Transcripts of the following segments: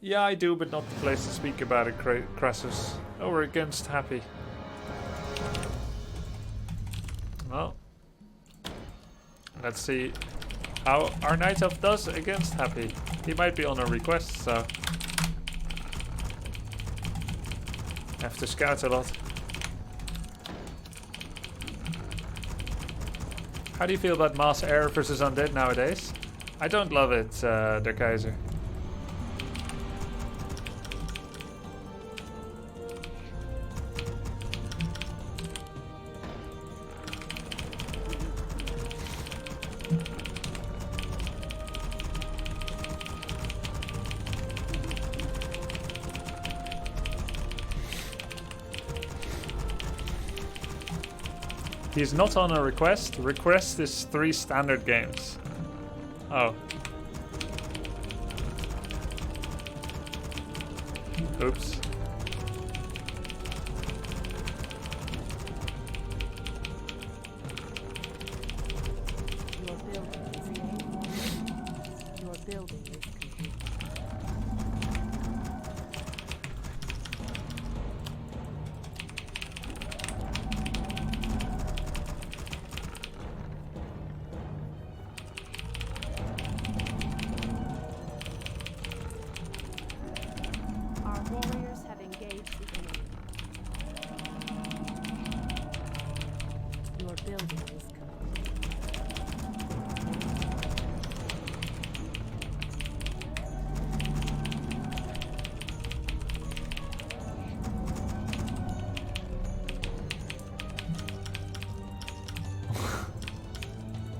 Yeah, I do, but not the place to speak about it, Crassus. Oh, we're against Happy. Well, let's see how our Night Elf does against Happy. He might be on a request, so have to scout a lot. How do you feel about Mass Air versus Undead nowadays? I don't love it, Der Kaiser. He's not on a request. Request is 3 standard games. Oh. Oops. Your building is complete. Our warriors have engaged the enemy. Your building is complete.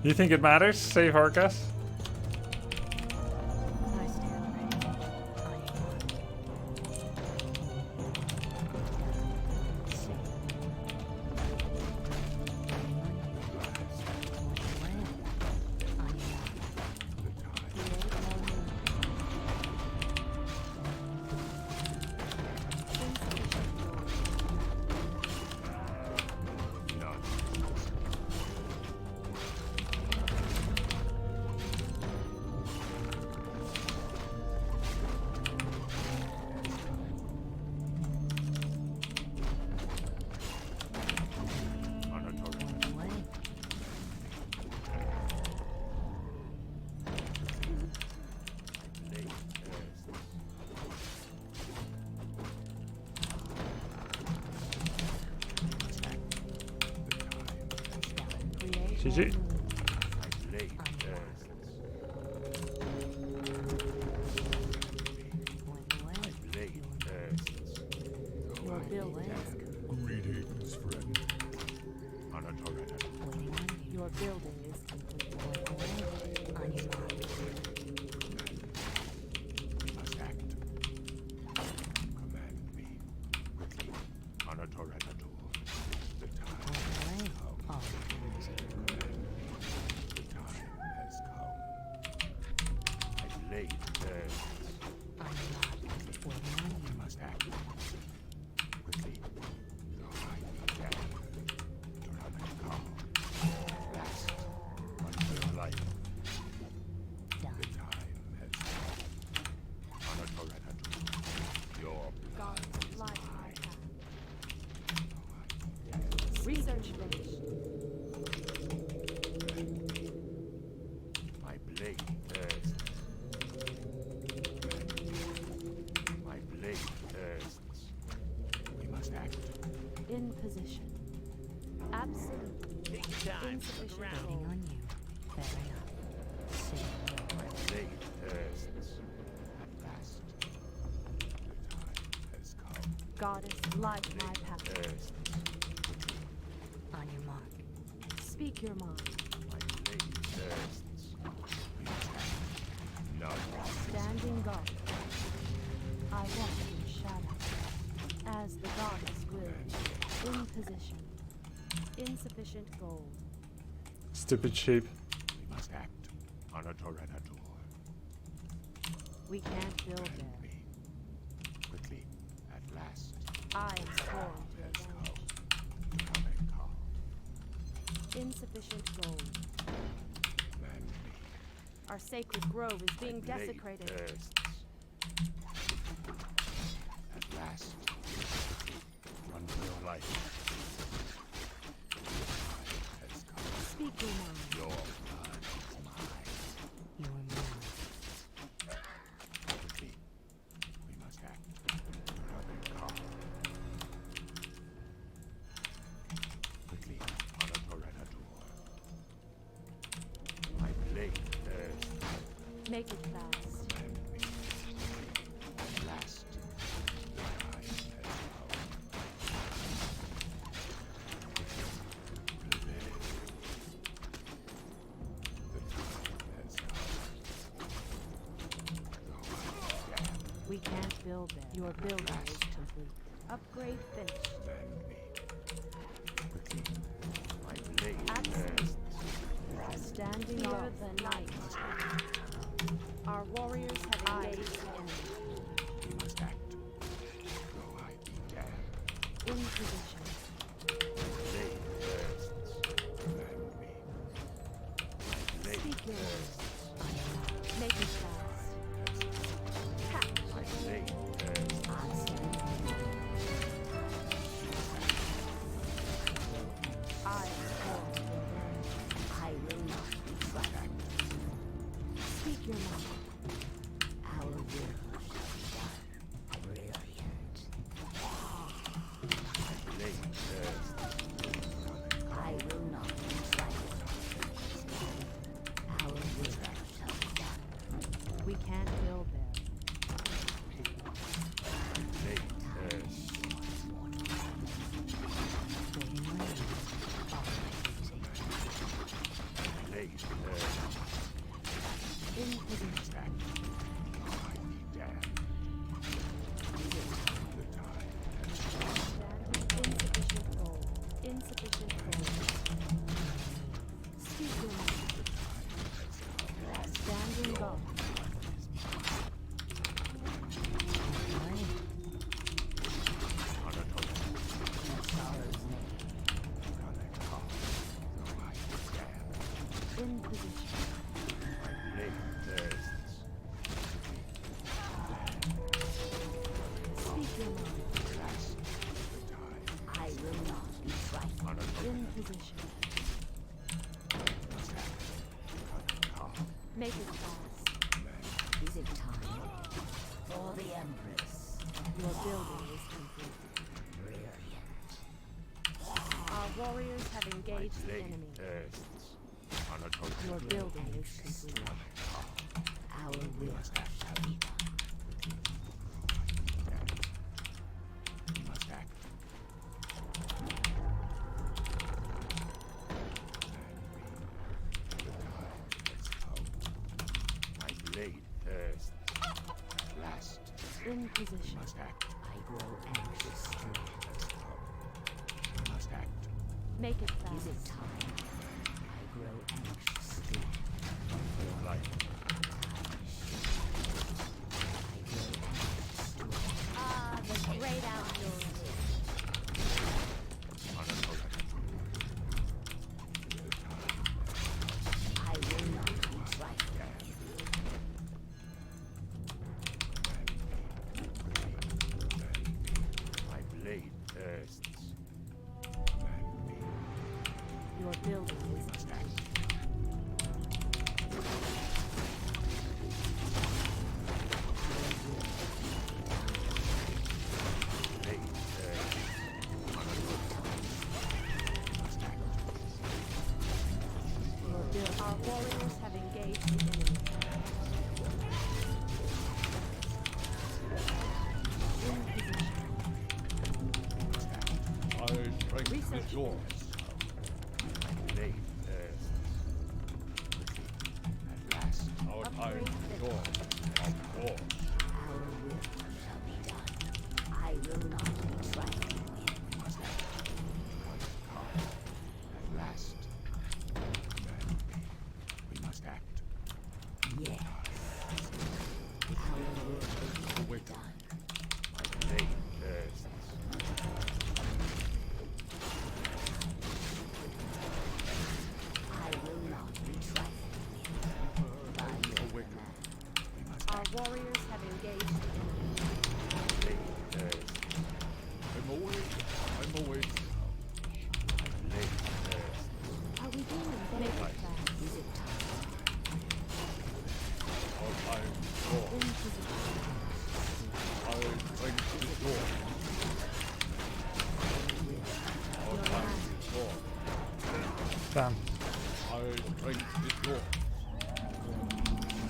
You think it matters? Save Harkas? I stand ready. I am not. GG. Your building is complete. Greetings, friend. Your building is complete. On your mark. Must act. Command me quickly. The time has come. Oh. The time has come. I've laid earth. On your mark. We must act quickly. So I can come. Last until life. Done. The time has come. Your blood is Light mine. Research finished. My blade thirsts. My blade thirsts. We must act. In position. Absolutely. Take your time. Insufficient Look around. gold. On you. Fair enough. See. My blade thirsts. At last. The time has come. Goddess, light my path. Thirsts. On your mark. Speak your mind. My blade thirsts. We must act. Now. Standing guard. I walk in shadow. As the goddess wills. In position. Insufficient gold. Stupid sheep. We must act. We can't build Command there. me. Quickly. At last. I am sworn to Has revenge. come. Come and call. Insufficient gold. Command me. Our sacred grove is being My blade desecrated. thirsts. The last. Run for your life. Has come. Speak your mind. Your blood is mine. Your mind. Quickly, we must act. Another calm. Quickly, on a Torrenator. My blade thirsts. Make it fast. Command me. At last, the time has come. Prevail. The time has come. Though I am, We can't build there. Your building is complete. Upgrade finished. command me. Quickly, my blade Absolute. thirsts. Standing Fear the the night. Our warriors have engaged the enemy. We must act. Though I be damned. In position. Blade thirsts. Command me. My blade Speak your thirsts. Make it fast. Ha! My blade thirsts. I am born. I will not be frightened. Speak your mind. Our will shall be done. Brilliant. My blade thirsts. I will not be frightened. Our will shall be done. We can't build there. My blade thirsts. Staying ready. Blade thirsts. In position. Must act. Though I be damned. The time has come. Insufficient gold. Insufficient gold. Speak your mind. Standing guard. On a Torrenator. Sorrow's name. Another calm. Though I be damned. In position. My blade thirsts. Speak your mind. Last. The time. I will not be frightened. On a In Torrenator. position. Must act. Another calm. Make it fast. Is it time for the Empress? Your building is complete. Brilliant. Our warriors have My engaged the blade enemy. thirsts. On a Your Torrenator. building is complete. Our will shall be done. We must act. The time has come. My blade thirsts. At last, In we position. must act. I grow anxious too. Has come. We must act. Make it Is fast. it time? I grow anxious too. For your life. I grow anxious too. Ah, the great outdoors. On a Torrenator. The time I will not be frightened. my blade thirsts. Command me. Your building is Must act. Blade thirsts. On a Torrenator. Must act. your building. Our warriors have engaged the enemy. In position. My strength Research. is yours. My blade thirsts. At last, Our time is yours. Of course. Our will shall be done. I will not be frightened. must act. Calm. At last. Command me. We must act. Yes. Our will shall be Wait. done. My blade thirsts. I will not be frightened. By your Awaken. command. We must Our act. warriors have engaged the enemy. My blade thirsts. Damn. My strength is yours.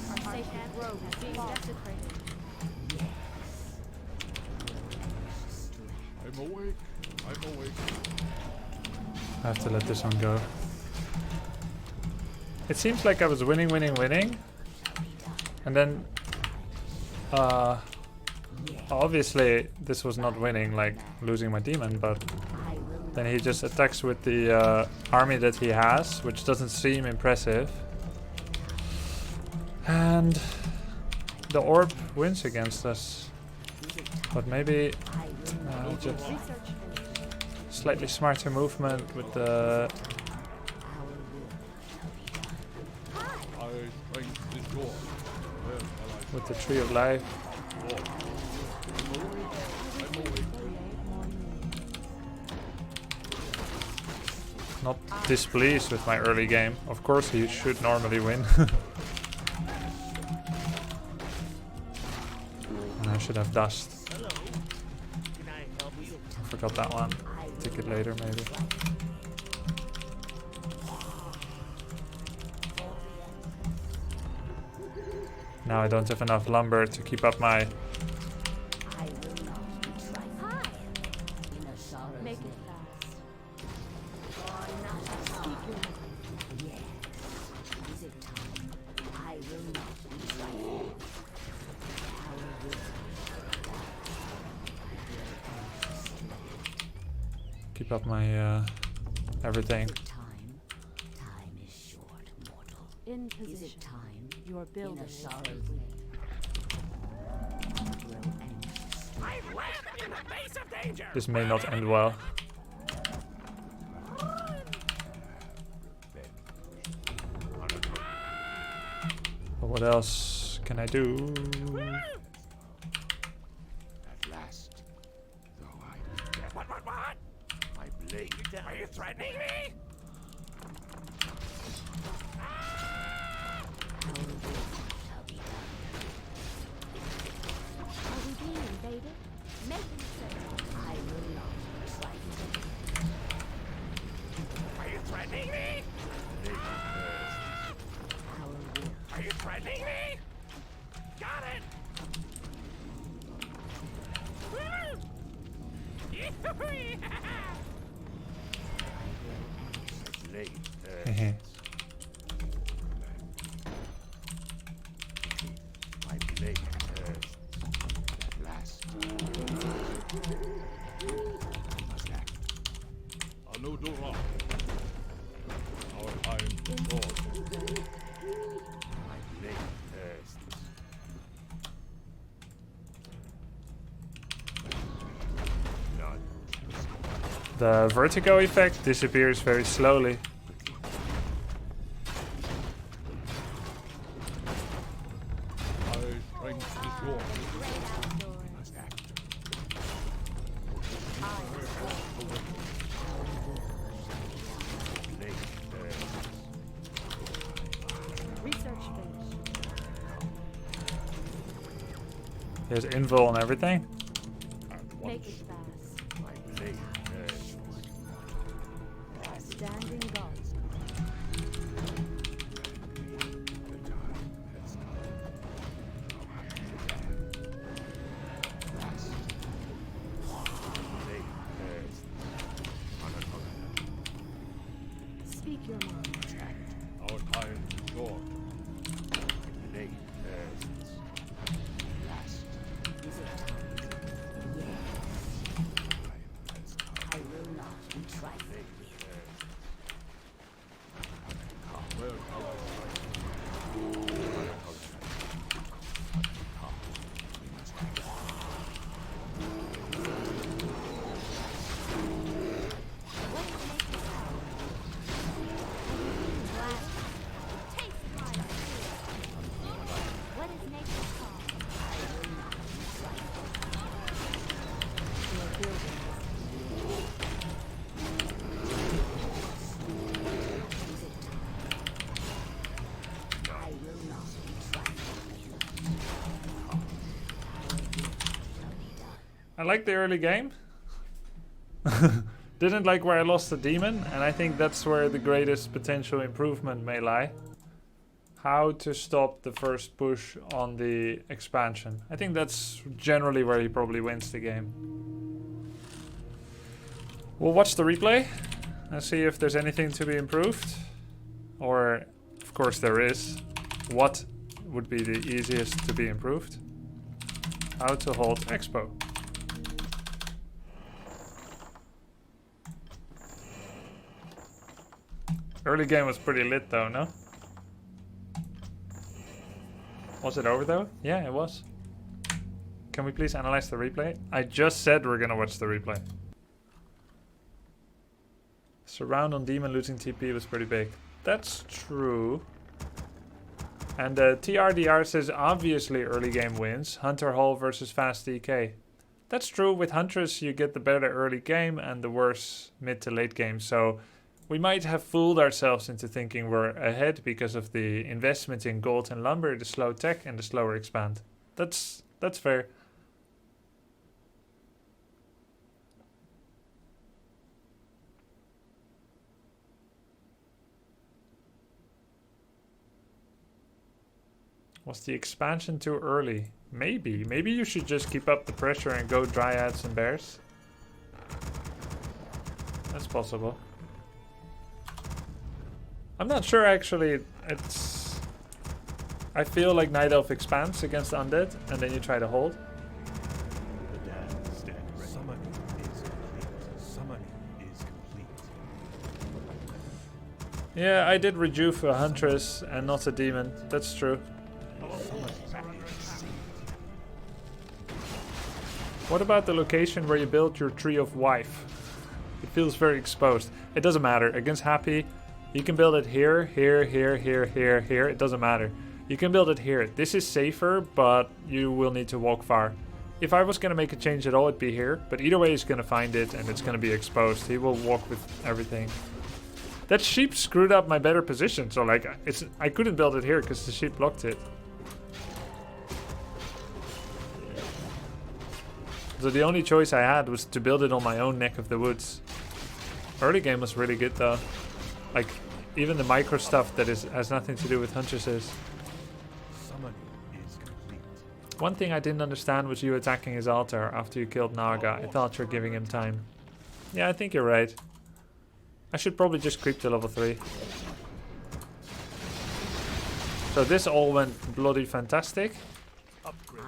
Our sacred grove is being desecrated. I'm awake. I'm awake. I have to let this one go. It seems like I was winning. And then... obviously, this was not winning, like losing my demon, but... Then he just attacks with the army that he has, which doesn't seem impressive. And... the orb wins against us. But maybe... just slightly smarter movement with the... My strength is yours. Where shall I with the Tree of Life. walk? I'm awake. Not displeased with my early game. Of course he should normally win. And I should have dust. I forgot that one. Take it later maybe. Now I don't have enough lumber to keep up my... Make it fast. keep up my everything. Time is short, mortal. In Is position. it time? Your building is sorrow complete. This may not end well. But what else can I do? At last, though I did what? My blade. Are you threatening me? Are we being invaded? Making sense. I will not fight. Are you threatening me? Our will. Are you threatening me? Got it. Blade. Hehe. My blade. At last. I must act. Anudura. Our time is yours. My blade thirsts. None. The vertigo effect disappears very slowly. My strength is yours. Must act. Blade thirsts. Research finished. There's invul and everything. At Make once. it fast. My blade thirsts. Standing guard. The time has come. Last. Blade thirsts. Speak your mind. Our time is yours. Blade thirsts. Last. Is it time? Yes. Time has come. I will not be trifled with. Where shall I strike? What is nature's call? Your building I will not be trifled with. I like the early game. Didn't like where I lost the demon, and I think that's where the greatest potential improvement may lie. How to stop the first push on the expansion. I think that's generally where he probably wins the game. We'll watch the replay and see if there's anything to be improved. Or, of course there is. What would be the easiest to be improved? How to hold Expo. Early game was pretty lit though, no? Was it over though? Yeah, it was. Can we please analyze the replay? I just said we're gonna watch the replay. Surround on demon losing TP was pretty big. That's true. And TRDR says obviously early game wins. Hunter Hall versus Fast DK. That's true. With Huntress you get the better early game and the worse mid to late game. So we might have fooled ourselves into thinking we're ahead because of the investment in gold and lumber, the slow tech and the slower expand. That's fair. Was the expansion too early? Maybe. Maybe you should just keep up the pressure and go Dryads and Bears. That's possible. I'm not sure actually. I feel like Night Elf expands against Undead and then you try to hold. Summoning is complete. Summoning is complete. Yeah, I did rejuve a Huntress and not a Demon. That's true. What about the location where you built your Tree of Wife? It feels very exposed. It doesn't matter. Against Happy, you can build it here, here, here, here, here, here. It doesn't matter. You can build it here. This is safer, but you will need to walk far. If I was going to make a change at all, it'd be here. But either way, he's going to find it and it's going to be exposed. He will walk with everything. That sheep screwed up my better position. So like, I couldn't build it here because the sheep blocked it. So the only choice I had was to build it on my own neck of the woods. Early game was really good though. Like, even the micro stuff that has nothing to do with Huntresses. Summoning is complete. One thing I didn't understand was you attacking his altar after you killed Naga. I thought you were giving him time. Yeah, I think you're right. I should probably just creep to level 3. So this all went bloody fantastic.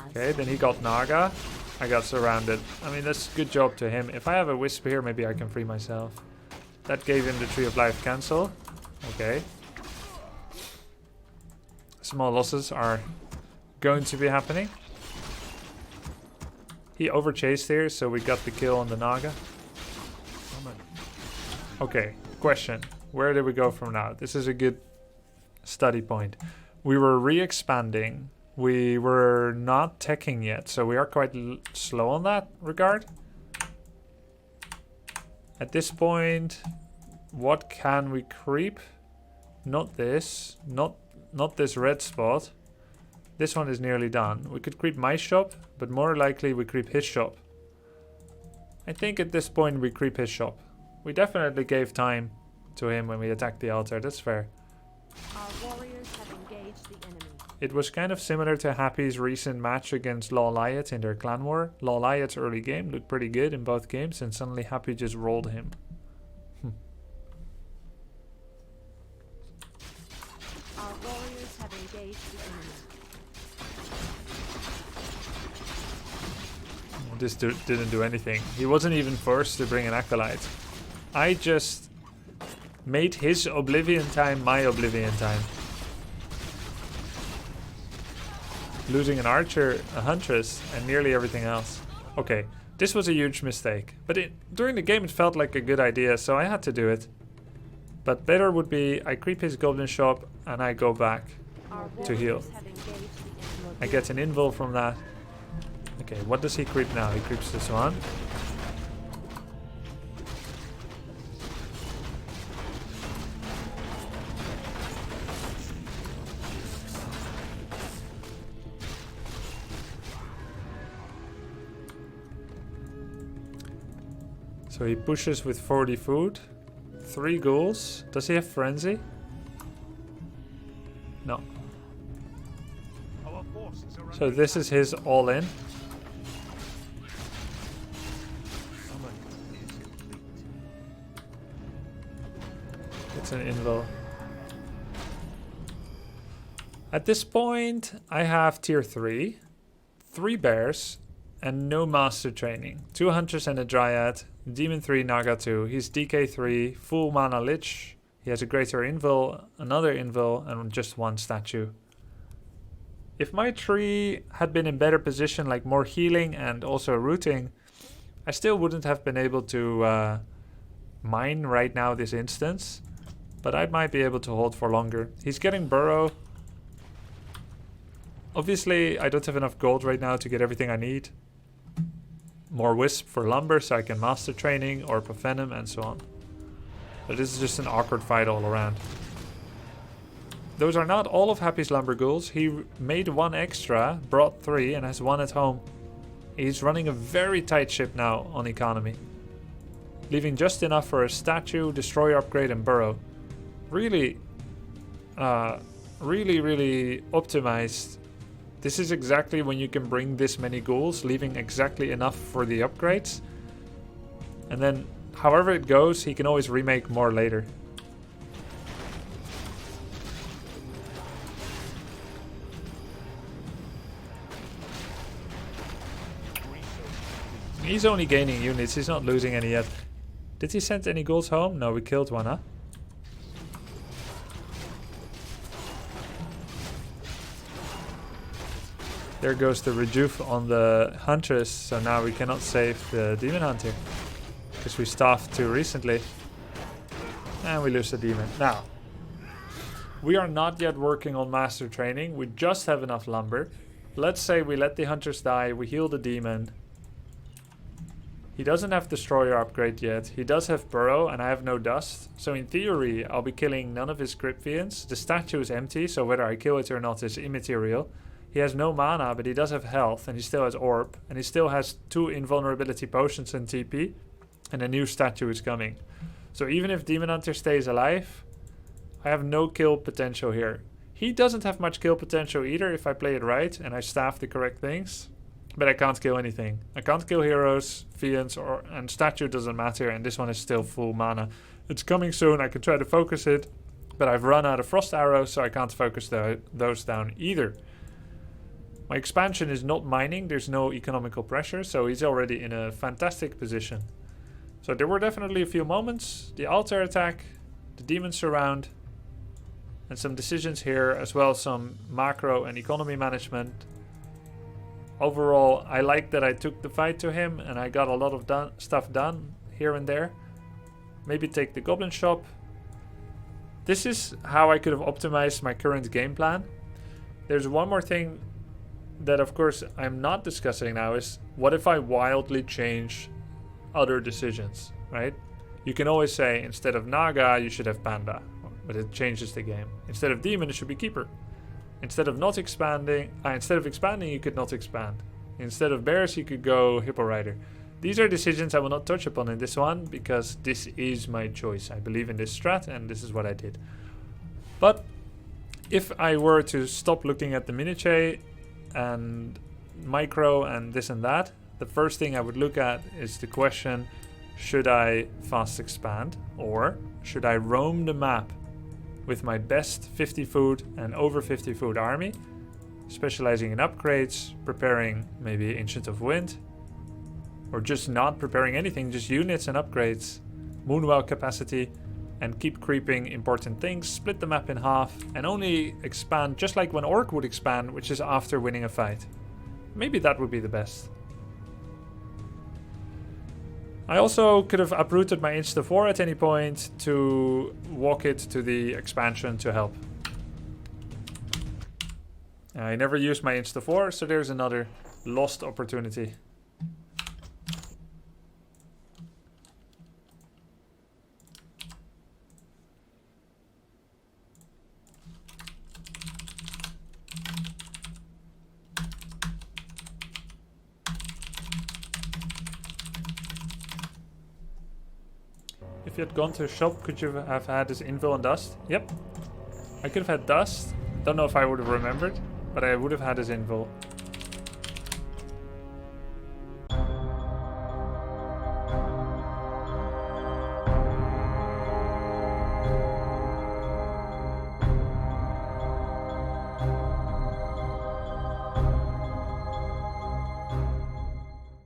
Okay, then he got Naga. I got surrounded. I mean, that's a good job to him. If I have a Wisp here, maybe I can free myself. That gave him the Tree of Life cancel. Okay. Small losses are going to be happening. He overchased here, so we got the kill on the Naga. Okay, question. Where do we go from now? This is a good study point. We were re-expanding. We were not teching yet, so we are quite slow on that regard. At this point, what can we creep? Not this. Not this red spot. This one is nearly done. We could creep my shop, but more likely we creep his shop. I think at this point we creep his shop. We definitely gave time to him when we attacked the altar. That's fair. Our warriors have engaged the enemy. It was kind of similar to Happy's recent match against Lawliot in their clan war. Lawliot's early game looked pretty good in both games and suddenly Happy just rolled him. Our warriors have engaged the enemy. This dude didn't do anything. He wasn't even forced to bring an Acolyte. I just made his Oblivion time my Oblivion time. Losing an archer, a huntress, and nearly everything else. Okay, this was a huge mistake. But during the game it felt like a good idea, so I had to do it. But better would be I creep his goblin shop and I go back to heal. I get an invul from that. Okay, what does he creep now? He creeps this one. So he pushes with 40 food. 3 ghouls. Does he have frenzy? No. Our forces are So this is his all in. Summon is complete. It's an invul. At this point, I have tier 3, 3 bears, and no master training. 2 hunters and a dryad, demon 3, naga 2. He's DK 3, full mana lich. He has a greater invul, another invul, and just 1 statue. If my tree had been in better position, like more healing and also rooting, I still wouldn't have been able to mine right now this instance. But I might be able to hold for longer. He's getting burrow. Obviously, I don't have enough gold right now to get everything I need. More wisp for lumber so I can master training or venom and so on. But this is just an awkward fight all around. Those are not all of Happy's lumber ghouls. He made 1 extra, brought 3 and has 1 at home. He's running a very tight ship now on economy. Leaving just enough for a statue, destroyer upgrade and burrow. Really optimized. This is exactly when you can bring this many ghouls, leaving exactly enough for the upgrades. And then, however it goes, he can always remake more later. He's only gaining units, he's not losing any yet. Did he send any ghouls home? No, we killed 1, huh? There goes the rejuve on the Huntress, so now we cannot save the Demon Hunter. Because we staffed too recently. And we lose the Demon. Now, we are not yet working on Master Training, we just have enough lumber. Let's say we let the Hunters die, we heal the Demon. He doesn't have Destroyer upgrade yet, he does have Burrow and I have no dust. So in theory, I'll be killing none of his Cryptfiends. The statue is empty, so whether I kill it or not is immaterial. He has no mana, but he does have health, and he still has orb, and he still has 2 invulnerability potions and TP, and a new statue is coming. So even if Demon Hunter stays alive, I have no kill potential here. He doesn't have much kill potential either if I play it right, and I staff the correct things, but I can't kill anything. I can't kill heroes, fiends, and statue doesn't matter, and this one is still full mana. It's coming soon, I can try to focus it, but I've run out of frost arrows, so I can't focus those down either. My expansion is not mining, there's no economical pressure, so he's already in a fantastic position. So there were definitely a few moments, the altar attack, the demon surround, and some decisions here, as well as some macro and economy management. Overall, I like that I took the fight to him and I got a lot of stuff done here and there. Maybe take the goblin shop. This is how I could have optimized my current game plan. There's one more thing that of course I'm not discussing now is what if I wildly change other decisions, right? You can always say instead of Naga you should have Panda, but it changes the game. Instead of Demon it should be Keeper. Instead of expanding you could not expand. Instead of Bears you could go Hippo Rider. These are decisions I will not touch upon in this one because this is my choice. I believe in this strat and this is what I did. But if I were to stop looking at the miniature and micro and this and that, the first thing I would look at is the question, should I fast expand or should I roam the map with my best 50 food and over 50 food army, specializing in upgrades, preparing maybe Ancient of Wind, or just not preparing anything, just units and upgrades, Moonwell capacity, and keep creeping important things, split the map in half, and only expand just like when Orc would expand, which is after winning a fight. Maybe that would be the best. I also could have uprooted my Insta-4 at any point to walk it to the expansion to help. I never used my Insta-4, so there's another lost opportunity. If you had gone to a shop, could you have had this info on dust? Yep. I could have had dust. Don't know if I would have remembered, but I would have had his info.